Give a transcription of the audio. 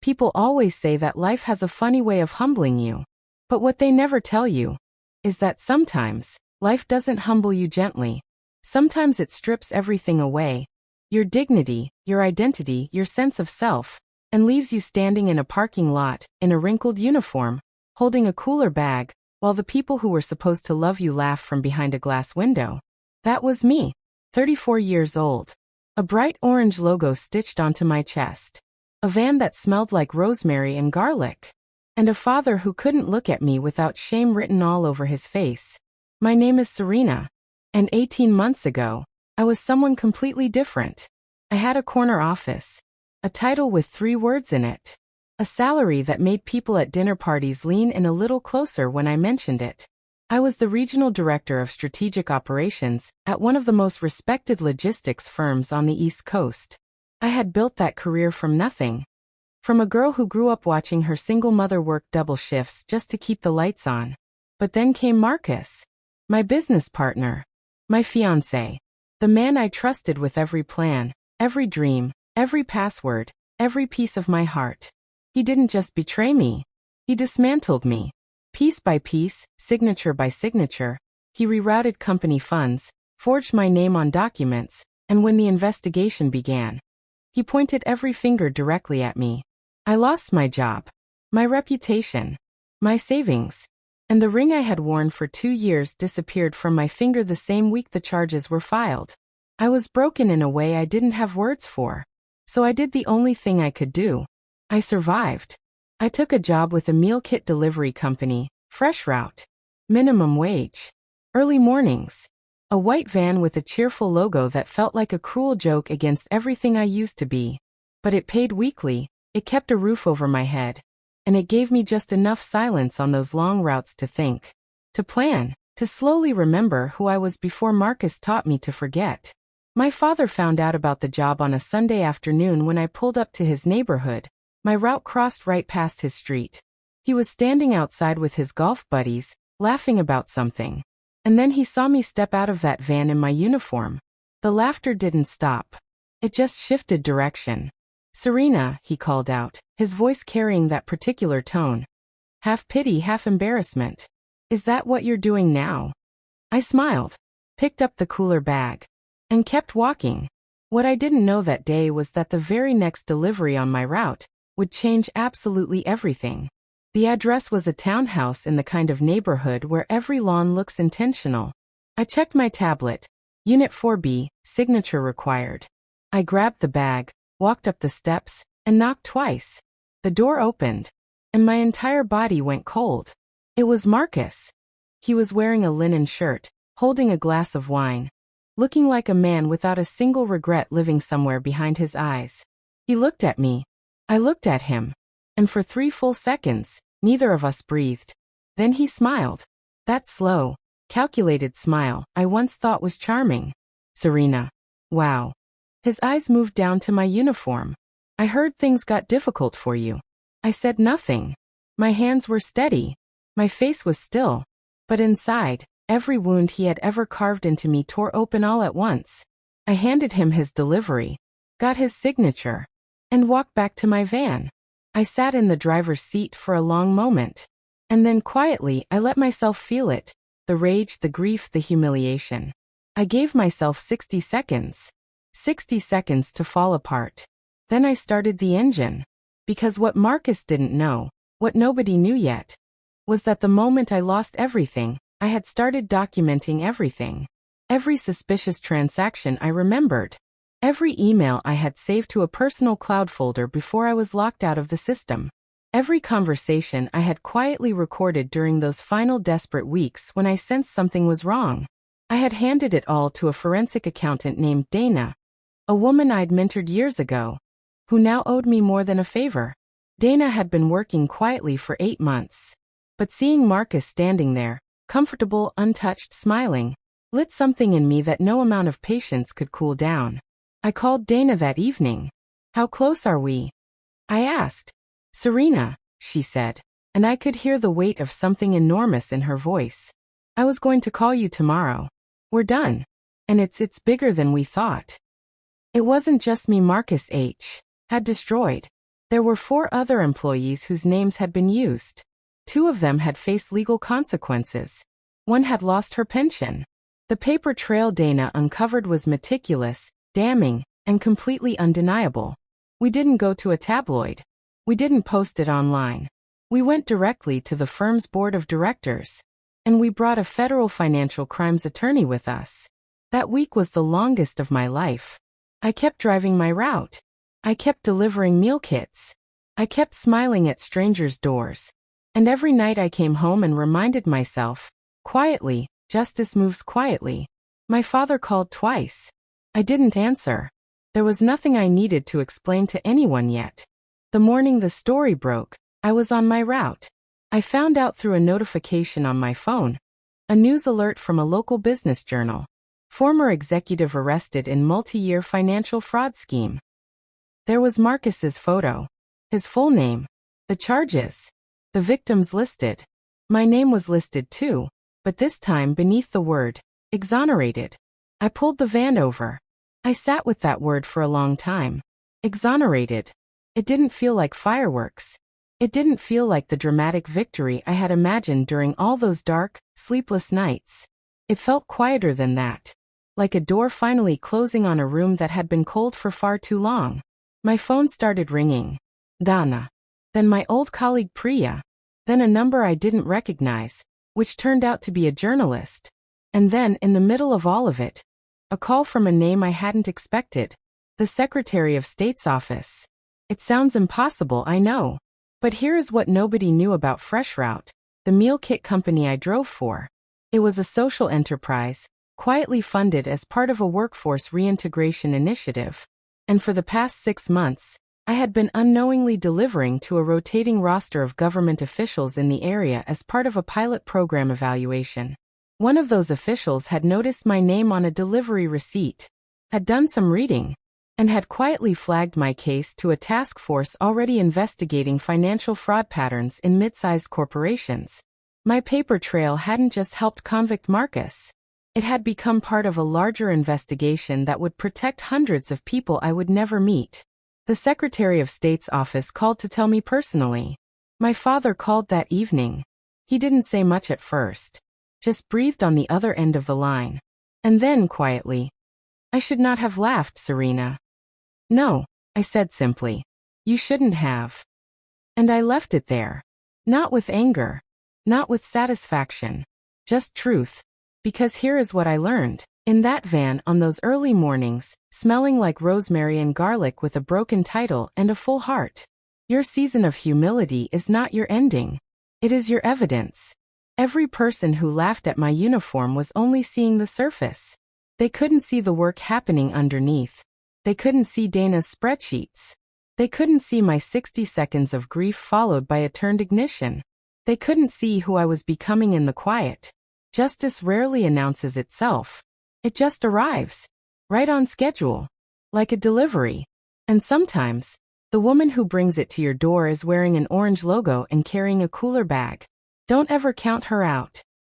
People always say that life has a funny way of humbling you. But what they never tell you is that sometimes life doesn't humble you gently. Sometimes it strips everything away, your dignity, your identity, your sense of self, and leaves you standing in a parking lot, in a wrinkled uniform, holding a cooler bag, while the people who were supposed to love you laugh from behind a glass window. That was me, 34 years old. A bright orange logo stitched onto my chest. A van that smelled like rosemary and garlic. And a father who couldn't look at me without shame written all over his face. My name is Serena. And 18 months ago, I was someone completely different. I had a corner office. A title with 3 words in it. A salary that made people at dinner parties lean in a little closer when I mentioned it. I was the regional director of strategic operations at one of the most respected logistics firms on the East Coast. I had built that career from nothing. From a girl who grew up watching her single mother work double shifts just to keep the lights on. But then came Marcus, my business partner, my fiancé, the man I trusted with every plan, every dream, every password, every piece of my heart. He didn't just betray me. He dismantled me. Piece by piece, signature by signature, he rerouted company funds, forged my name on documents, and when the investigation began, he pointed every finger directly at me. I lost my job, my reputation, my savings, and the ring I had worn for 2 years disappeared from my finger the same week the charges were filed. I was broken in a way I didn't have words for. So I did the only thing I could do. I survived. I took a job with a meal kit delivery company, Fresh Route. Minimum wage. Early mornings. A white van with a cheerful logo that felt like a cruel joke against everything I used to be. But it paid weekly, it kept a roof over my head. And it gave me just enough silence on those long routes to think. To plan. To slowly remember who I was before Marcus taught me to forget. My father found out about the job on a Sunday afternoon when I pulled up to his neighborhood. My route crossed right past his street. He was standing outside with his golf buddies, laughing about something. And then he saw me step out of that van in my uniform. The laughter didn't stop. It just shifted direction. "Serena," he called out, his voice carrying that particular tone. Half pity, half embarrassment. "Is that what you're doing now?" I smiled, picked up the cooler bag, and kept walking. What I didn't know that day was that the very next delivery on my route would change absolutely everything. The address was a townhouse in the kind of neighborhood where every lawn looks intentional. I checked my tablet. Unit 4B, signature required. I grabbed the bag, walked up the steps, and knocked twice. The door opened, and my entire body went cold. It was Marcus. He was wearing a linen shirt, holding a glass of wine, looking like a man without a single regret living somewhere behind his eyes. He looked at me. I looked at him. And for 3 full seconds, neither of us breathed. Then he smiled. That slow, calculated smile I once thought was charming. "Serena." "Wow." His eyes moved down to my uniform. "I heard things got difficult for you." I said nothing. My hands were steady. My face was still. But inside, every wound he had ever carved into me tore open all at once. I handed him his delivery, got his signature, and walked back to my van. I sat in the driver's seat for a long moment. And then quietly I let myself feel it, the rage, the grief, the humiliation. I gave myself 60 seconds. 60 seconds to fall apart. Then I started the engine. Because what Marcus didn't know, what nobody knew yet, was that the moment I lost everything, I had started documenting everything. Every suspicious transaction I remembered. Every email I had saved to a personal cloud folder before I was locked out of the system. Every conversation I had quietly recorded during those final desperate weeks when I sensed something was wrong. I had handed it all to a forensic accountant named Dana, a woman I'd mentored years ago, who now owed me more than a favor. Dana had been working quietly for 8 months. But seeing Marcus standing there, comfortable, untouched, smiling, lit something in me that no amount of patience could cool down. I called Dana that evening. "How close are we?" I asked. "Serena," she said, and I could hear the weight of something enormous in her voice. "I was going to call you tomorrow. We're done. And it's bigger than we thought." It wasn't just me Marcus had destroyed. There were 4 other employees whose names had been used. 2 of them had faced legal consequences. 1 had lost her pension. The paper trail Dana uncovered was meticulous, damning, and completely undeniable. We didn't go to a tabloid. We didn't post it online. We went directly to the firm's board of directors. And we brought a federal financial crimes attorney with us. That week was the longest of my life. I kept driving my route. I kept delivering meal kits. I kept smiling at strangers' doors. And every night I came home and reminded myself, quietly, justice moves quietly. My father called twice. I didn't answer. There was nothing I needed to explain to anyone yet. The morning the story broke, I was on my route. I found out through a notification on my phone. A news alert from a local business journal. Former executive arrested in multi-year financial fraud scheme. There was Marcus's photo. His full name. The charges. The victims listed. My name was listed too, but this time beneath the word, exonerated. I pulled the van over. I sat with that word for a long time. Exonerated. It didn't feel like fireworks. It didn't feel like the dramatic victory I had imagined during all those dark, sleepless nights. It felt quieter than that. Like a door finally closing on a room that had been cold for far too long. My phone started ringing. Dana. Then my old colleague Priya. Then a number I didn't recognize, which turned out to be a journalist. And then, in the middle of all of it, a call from a name I hadn't expected. The Secretary of State's office. It sounds impossible, I know. But here is what nobody knew about FreshRoute, the meal kit company I drove for. It was a social enterprise, quietly funded as part of a workforce reintegration initiative. And for the past 6 months, I had been unknowingly delivering to a rotating roster of government officials in the area as part of a pilot program evaluation. One of those officials had noticed my name on a delivery receipt, had done some reading, and had quietly flagged my case to a task force already investigating financial fraud patterns in mid-sized corporations. My paper trail hadn't just helped convict Marcus. It had become part of a larger investigation that would protect hundreds of people I would never meet. The Secretary of State's office called to tell me personally. My father called that evening. He didn't say much at first. Just breathed on the other end of the line. And then, quietly, I should not have laughed, Serena. No, I said simply. You shouldn't have. And I left it there. Not with anger. Not with satisfaction. Just truth. Because here is what I learned. In that van on those early mornings, smelling like rosemary and garlic with a broken title and a full heart. Your season of humility is not your ending. It is your evidence. Every person who laughed at my uniform was only seeing the surface. They couldn't see the work happening underneath. They couldn't see Dana's spreadsheets. They couldn't see my 60 seconds of grief followed by a turned ignition. They couldn't see who I was becoming in the quiet. Justice rarely announces itself. It just arrives. Right on schedule. Like a delivery. And sometimes, the woman who brings it to your door is wearing an orange logo and carrying a cooler bag. Don't ever count her out.